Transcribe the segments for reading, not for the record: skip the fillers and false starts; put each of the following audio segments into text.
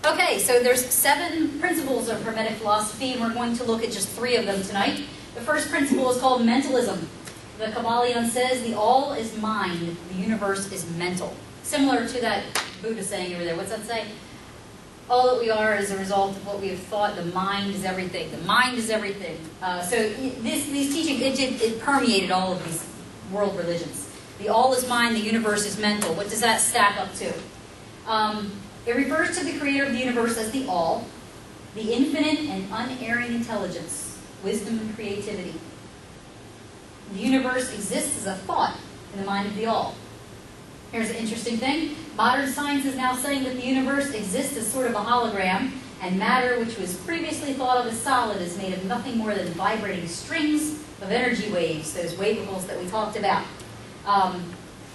Okay, so there's 7 principles of hermetic philosophy, and we're going to look at just 3 of them tonight. The first principle is called mentalism. The Kabbalion says the all is mind, the universe is mental. Similar to that Buddha saying over there. What's that say? All that we are is a result of what we have thought. The mind is everything. The mind is everything. These teachings, it permeated all of these world religions. The all is mind, the universe is mental. What does that stack up to? It refers to the creator of the universe as the all, the infinite and unerring intelligence, wisdom and creativity. The universe exists as a thought in the mind of the all. Here's an interesting thing. Modern science is now saying that the universe exists as sort of a hologram, and matter, which was previously thought of as solid, is made of nothing more than vibrating strings of energy waves, those wavicles that we talked about.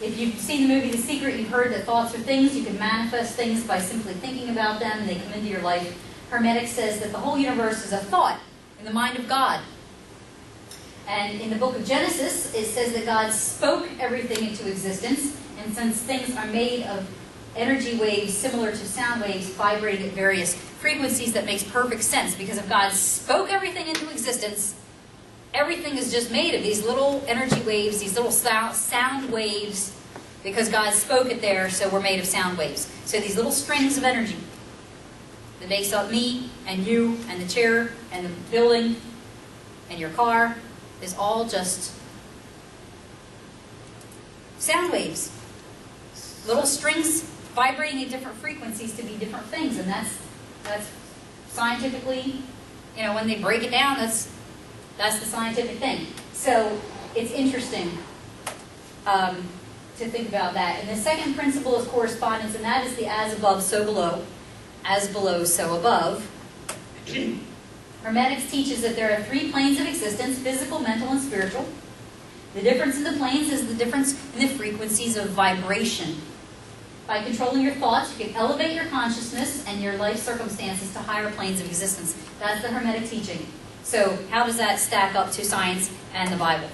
If you've seen the movie The Secret, you've heard that thoughts are things. You can manifest things by simply thinking about them, and they come into your life. Hermetic says that the whole universe is a thought in the mind of God. And in the book of Genesis, it says that God spoke everything into existence, and since things are made of energy waves similar to sound waves vibrating at various frequencies, that makes perfect sense, because if God spoke everything into existence, everything is just made of these little energy waves, these little sound waves, because God spoke it there, so we're made of sound waves. So these little strings of energy that makes up me and you and the chair and the building and your car is all just sound waves. Little strings vibrating at different frequencies to be different things, and that's scientifically, when they break it down, that's the scientific thing. So it's interesting to think about that. And the second principle is correspondence, and that is the as above, so below. As below, so above. Hermetics teaches that there are 3 planes of existence: physical, mental, and spiritual. The difference in the planes is the difference in the frequencies of vibration. By controlling your thoughts, you can elevate your consciousness and your life circumstances to higher planes of existence. That's the Hermetic teaching. So how does that stack up to science and the Bible?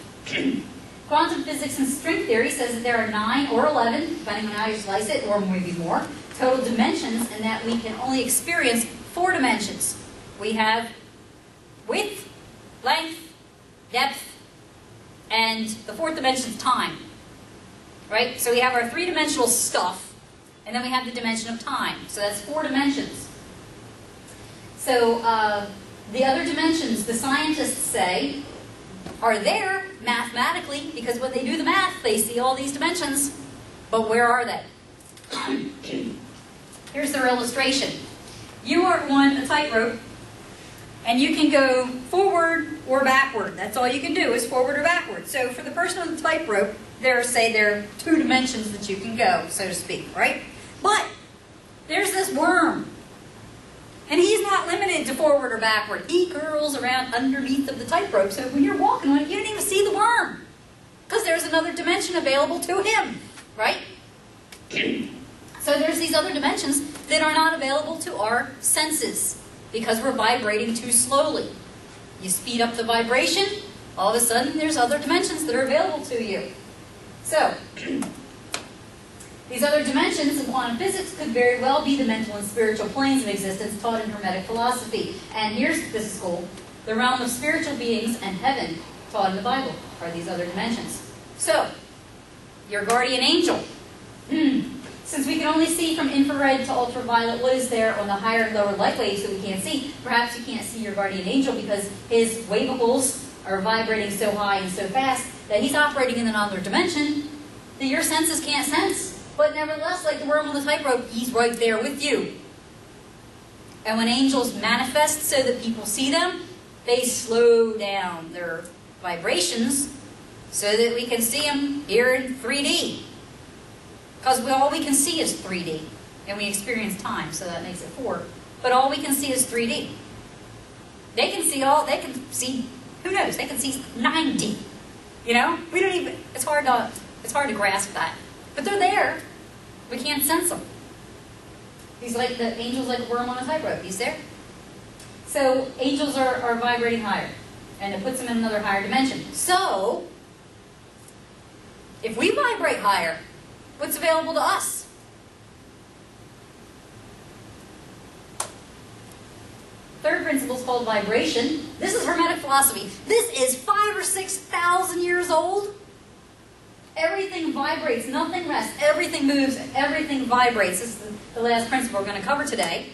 Quantum physics and string theory says that there are 9 or 11, depending on how you slice it, or maybe more, total dimensions, and that we can only experience 4 dimensions. We have width, length, depth, and the 4th dimension is time. Right? So we have our 3-dimensional stuff, and then we have the dimension of time. So that's 4 dimensions. So the other dimensions, the scientists say, are there mathematically, because when they do the math, they see all these dimensions. But where are they? Here's their illustration. You are on a tightrope, and you can go forward or backward. That's all you can do is forward or backward. So for the person on the tightrope, there are 2 dimensions that you can go, so to speak, right? But there's this worm. And he's not limited to forward or backward. He curls around underneath of the tightrope, so when you're walking on it, you don't even see the worm, because there's another dimension available to him, right? So there's these other dimensions that are not available to our senses, because we're vibrating too slowly. You speed up the vibration, all of a sudden there's other dimensions that are available to you. So, these other dimensions in quantum physics could very well be the mental and spiritual planes of existence taught in Hermetic philosophy. And this is cool, the realm of spiritual beings and heaven taught in the Bible are these other dimensions. So, your guardian angel. Since we can only see from infrared to ultraviolet, what is there on the higher and lower light waves that we can't see? Perhaps you can't see your guardian angel because his wavicles are vibrating so high and so fast that he's operating in another dimension that your senses can't sense. But nevertheless, like the worm on the tightrope, he's right there with you. And when angels manifest so that people see them, they slow down their vibrations so that we can see them here in 3D. Because all we can see is 3D. And we experience time, so that makes it 4. But all we can see is 3D. They can see, who knows, they can see 9D. We don't even, it's hard to grasp that. But they're there. We can't sense them. He's like the angels, like a worm on a tightrope. He's there. So angels are vibrating higher, and it puts them in another higher dimension. So if we vibrate higher, what's available to us? Third principle is called vibration. This is Hermetic philosophy. This is 5,000 or 6,000 years old. Everything vibrates, nothing rests, everything moves, everything vibrates. This is the last principle we're going to cover today.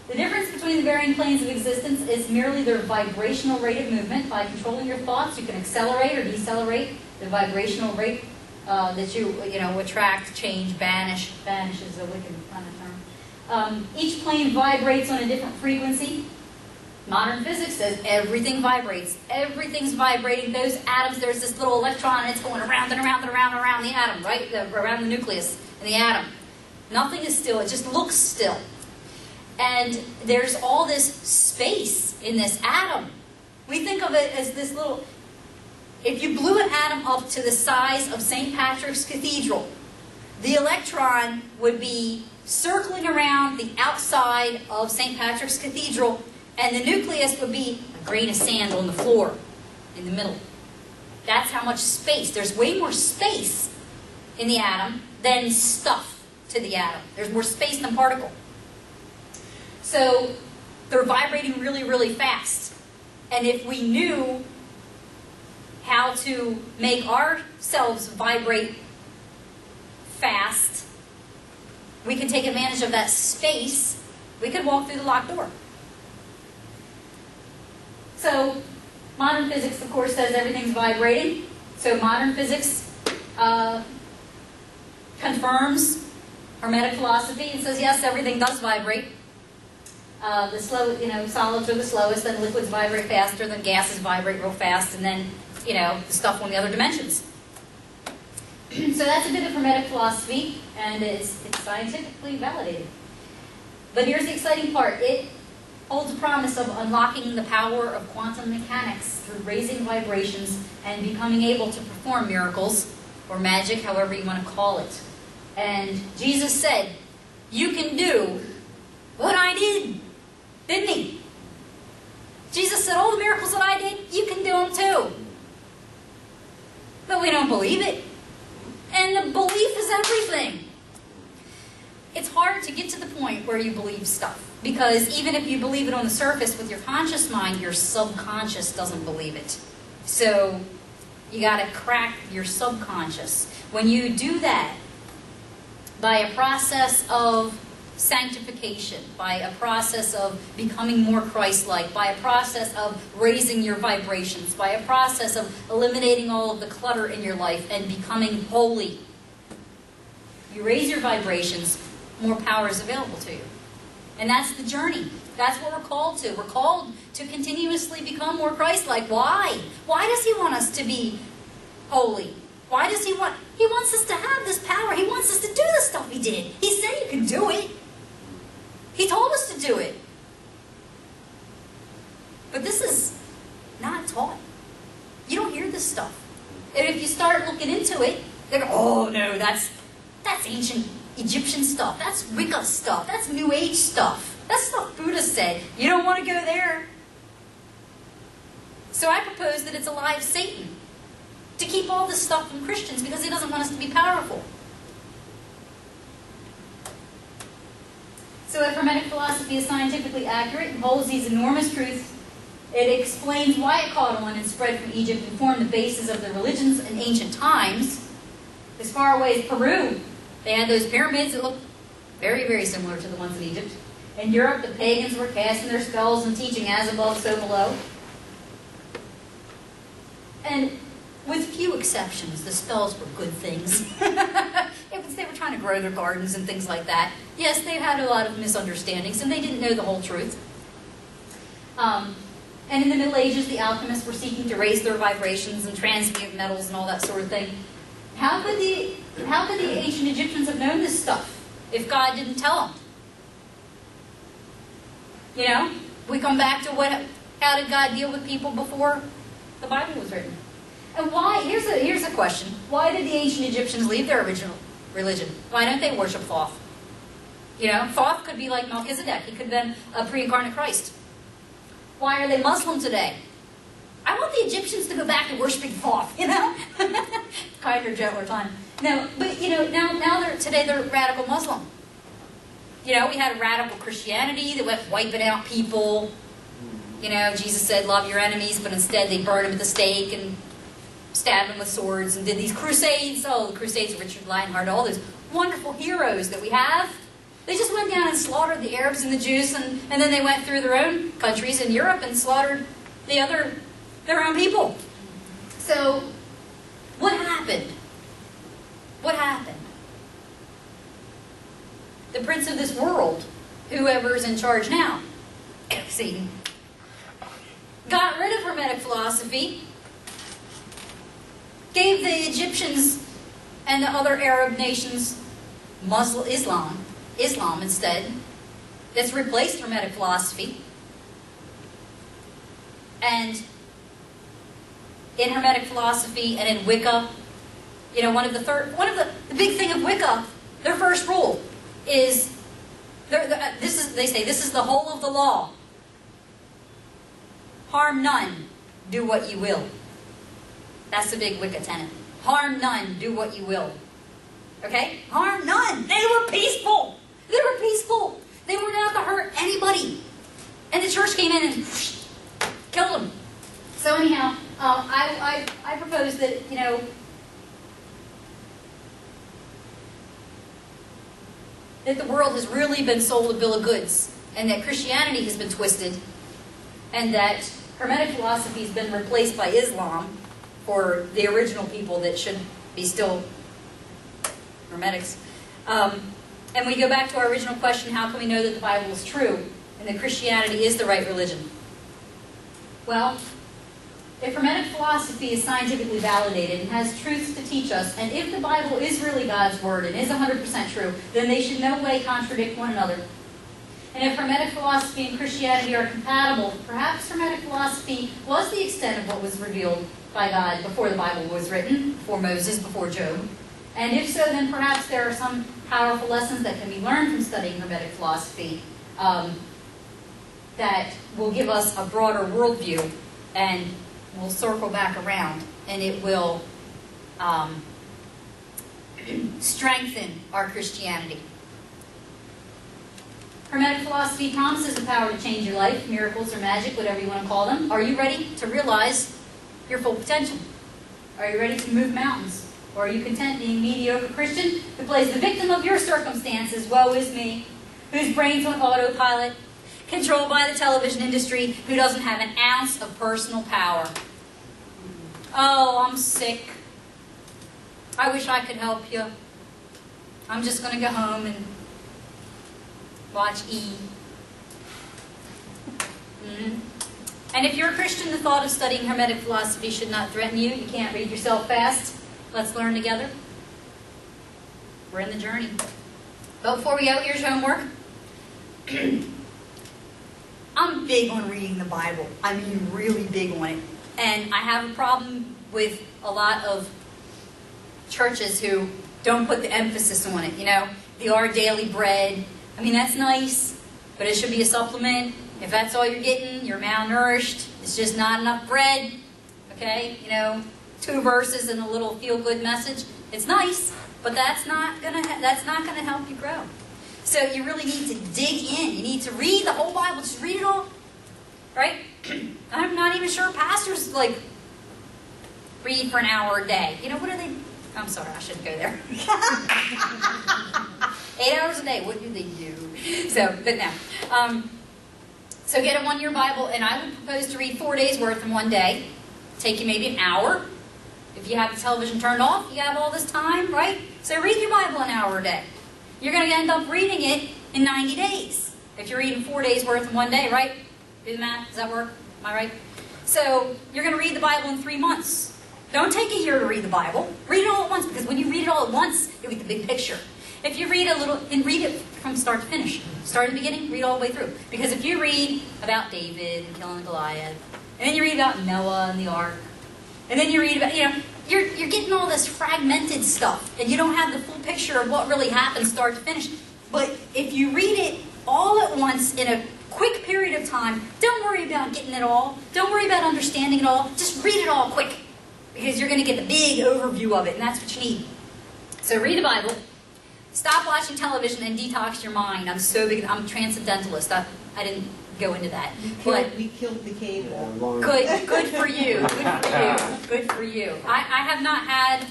The difference between the varying planes of existence is merely their vibrational rate of movement. By controlling your thoughts, you can accelerate or decelerate the vibrational rate that you attract, change, banish. Banish is a wicked kind of term. Each plane vibrates on a different frequency. Modern physics says everything vibrates. Everything's vibrating. Those atoms, there's this little electron, and it's going around and around and around and around the atom, right? Around the nucleus in the atom. Nothing is still. It just looks still. And there's all this space in this atom. We think of it as this little... If you blew an atom up to the size of St. Patrick's Cathedral, the electron would be circling around the outside of St. Patrick's Cathedral, and the nucleus would be a grain of sand on the floor in the middle. That's how much space. There's way more space in the atom than stuff to the atom. There's more space than particle. So they're vibrating really, really fast. And if we knew how to make ourselves vibrate fast, we could take advantage of that space. We could walk through the locked door. So modern physics, of course, says everything's vibrating. So modern physics confirms Hermetic philosophy and says, yes, everything does vibrate. The slow, solids are the slowest, then liquids vibrate faster, then gases vibrate real fast, and then, the stuff on the other dimensions. So that's a bit of Hermetic philosophy, and it's scientifically validated. But here's the exciting part. It holds a promise of unlocking the power of quantum mechanics through raising vibrations and becoming able to perform miracles, or magic, however you want to call it. And Jesus said, you can do what I did, didn't he? Jesus said, all the miracles that I did, you can do them too. But we don't believe it. And the belief is everything. It's hard to get to the point where you believe stuff. Because even if you believe it on the surface with your conscious mind, your subconscious doesn't believe it. So you got to crack your subconscious. When you do that, by a process of sanctification, by a process of becoming more Christ-like, by a process of raising your vibrations, by a process of eliminating all of the clutter in your life and becoming holy, you raise your vibrations, more power is available to you. And that's the journey. That's what we're called to. We're called to continuously become more Christ-like. Why? Why does he want us to be holy? Why does he want... He wants us to have this power. He wants us to do the stuff he did. He said you can do it. He told us to do it. But this is not taught. You don't hear this stuff. And if you start looking into it, they go, oh no, that's ancient Egyptian stuff. That's Wicca stuff. That's New Age stuff. That's stuff Buddha said. You don't want to go there. So I propose that it's a lie of Satan to keep all this stuff from Christians because he doesn't want us to be powerful. So if Hermetic philosophy is scientifically accurate and holds these enormous truths, it explains why it caught on and spread from Egypt and formed the basis of the religions in ancient times. As far away as Peru, they had those pyramids that looked very, very similar to the ones in Egypt. In Europe, the pagans were casting their skulls and teaching as above, so below. And with few exceptions, the spells were good things. They were trying to grow their gardens and things like that. Yes, they had a lot of misunderstandings, and they didn't know the whole truth. And in the Middle Ages, the alchemists were seeking to raise their vibrations and transmute metals and all that sort of thing. How could the ancient Egyptians have known this stuff if God didn't tell them? We come back to how did God deal with people before the Bible was written? And why? Here's a question. Why did the ancient Egyptians leave their original religion? Why don't they worship Thoth? Thoth could be like Melchizedek. He could have been a pre-incarnate Christ. Why are they Muslim today? I want the Egyptians to go back to worshiping Thoth, Kinder, gentler time. No, but now today they're radical Muslim. You know, we had a radical Christianity that went wiping out people. You know, Jesus said, love your enemies, but instead they burned them at the stake and stabbed them with swords and did these crusades. Oh, the crusades of Richard Lionheart, all those wonderful heroes that we have. They just went down and slaughtered the Arabs and the Jews, and then they went through their own countries in Europe and slaughtered their own people. So, what happened? What happened? The prince of this world, whoever's in charge now, Satan, got rid of Hermetic philosophy, gave the Egyptians and the other Arab nations Islam instead. That's replaced Hermetic philosophy. And in Hermetic philosophy and in Wicca, you know, the big thing of Wicca, their first rule is, they say this is the whole of the law. Harm none, do what you will. That's the big Wicca tenet. Harm none, do what you will. Okay? Harm none. They were peaceful. They were peaceful. They weren't out to hurt anybody. And the church came in and killed them. So anyhow, I propose that, you know, that the world has really been sold a bill of goods, and that Christianity has been twisted, and that Hermetic philosophy has been replaced by Islam for the original people that should be still Hermetics. And we go back to our original question, how can we know that the Bible is true and that Christianity is the right religion? Well, if Hermetic philosophy is scientifically validated and has truths to teach us, and if the Bible is really God's Word and is 100% true, then they should no way contradict one another. And if Hermetic philosophy and Christianity are compatible, perhaps Hermetic philosophy was the extent of what was revealed by God before the Bible was written, before Moses, before Job. And if so, then perhaps there are some powerful lessons that can be learned from studying Hermetic philosophy that will give us a broader worldview, and we'll circle back around, and it will strengthen our Christianity. Hermetic philosophy promises the power to change your life, miracles or magic, whatever you want to call them. Are you ready to realize your full potential? Are you ready to move mountains? Or are you content being a mediocre Christian who plays the victim of your circumstances, woe is me, whose brain's on autopilot, controlled by the television industry, who doesn't have an ounce of personal power? Oh, I'm sick. I wish I could help you. I'm just going to go home and watch E. And if you're a Christian, the thought of studying Hermetic philosophy should not threaten you. You can't read yourself fast. Let's learn together. We're in the journey. But before we go, here's your homework. I'm big on reading the Bible. I mean, really big on it. And I have a problem with a lot of churches who don't put the emphasis on it. You know, the Our Daily Bread. I mean, that's nice, but it should be a supplement. If that's all you're getting, you're malnourished. It's just not enough bread. Okay? You know, 2 verses and a little feel-good message. It's nice, but that's not gonna help you grow. So you really need to dig in. You need to read the whole Bible. Just read it all, right? I'm not even sure pastors like read for an hour a day. You know, what are they? I'm sorry, I shouldn't go there. 8 hours a day. What do they do? So, but no. So get a 1-year Bible, and I would propose to read 4 days worth in one day. Take you maybe an hour. If you have the television turned off, you have all this time, right? So read your Bible an hour a day. You're going to end up reading it in 90 days. If you're reading 4 days worth in one day, right? Do the math. Does that work? Am I right? So you're going to read the Bible in 3 months. Don't take a year to read the Bible. Read it all at once, because when you read it all at once, you'll get the big picture. If you read a little, and read it from start to finish. Start at the beginning, read all the way through. Because if you read about David and killing Goliath, and then you read about Noah and the ark, and then you read about, you know, you're getting all this fragmented stuff, and you don't have the full picture of what really happened start to finish. But if you read it all at once in a quick period of time, don't worry about getting it all. Don't worry about understanding it all. Just read it all quick, because you're going to get the big overview of it, and that's what you need. So read the Bible. stop watching television and detox your mind. I'm so big. I'm a transcendentalist. I didn't go into that. We killed the cable. Good for you. Good for you. Good for you. I have not had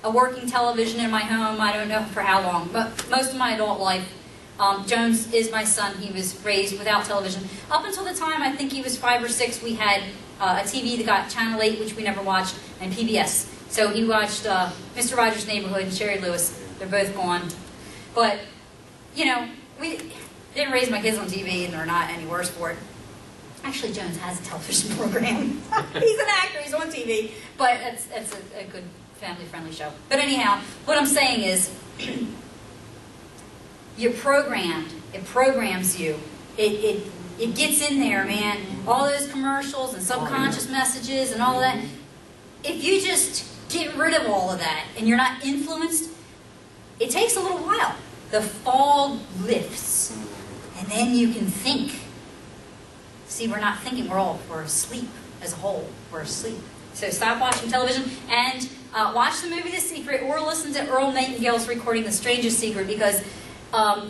a working television in my home. I don't know for how long, but most of my adult life. Jones is my son. He was raised without television. Up until the time I think he was 5 or 6, we had a TV that got Channel 8, which we never watched, and PBS. So he watched Mr. Rogers' Neighborhood and Sherry Lewis. They're both gone. But, you know, we didn't raise my kids on TV, and they're not any worse for it. Actually, Jones has a television program. He's an actor. He's on TV. But it's a good family-friendly show. But anyhow, what I'm saying is, you're programmed. It programs you. It gets in there, man. All those commercials and subconscious messages and all that. If you just get rid of all of that and you're not influenced, it takes a little while. The fog lifts, and then you can think. See, we're not thinking. We're asleep as a whole. We're asleep. So stop watching television and watch the movie The Secret, or listen to Earl Nightingale's recording The Strangest Secret, because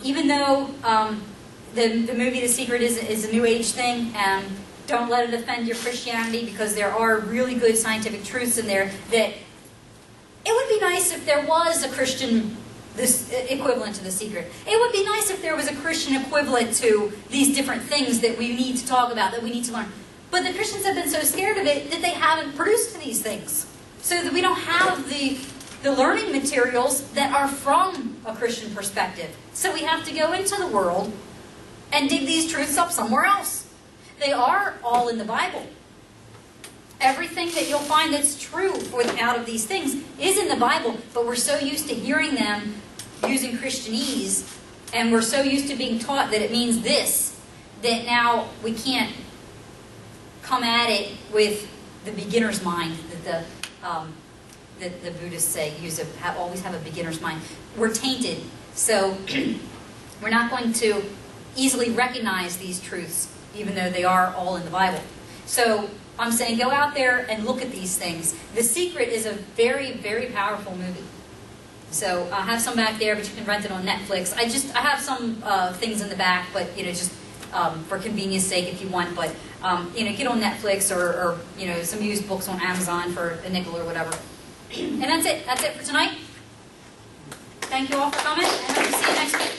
even though the movie The Secret is a New Age thing, don't let it offend your Christianity, because there are really good scientific truths in there that it would be nice if there was a Christian equivalent to The Secret. It would be nice if there was a Christian equivalent to these different things that we need to talk about, that we need to learn. But the Christians have been so scared of it that they haven't produced these things, so that we don't have the learning materials that are from a Christian perspective. So we have to go into the world and dig these truths up somewhere else. They are all in the Bible. Everything that you'll find that's true out of these things is in the Bible, but we're so used to hearing them using Christianese, and we're so used to being taught that it means this, that now we can't come at it with the beginner's mind that the Buddhists say, always have a beginner's mind. We're tainted, so we're not going to easily recognize these truths, even though they are all in the Bible. So I'm saying go out there and look at these things. The Secret is a very, very powerful movie. So I have some back there, but you can rent it on Netflix. I have some things in the back, but just for convenience sake, if you want. But get on Netflix or some used books on Amazon for a nickel or whatever. And that's it. That's it for tonight. Thank you all for coming, and hope to see you next week.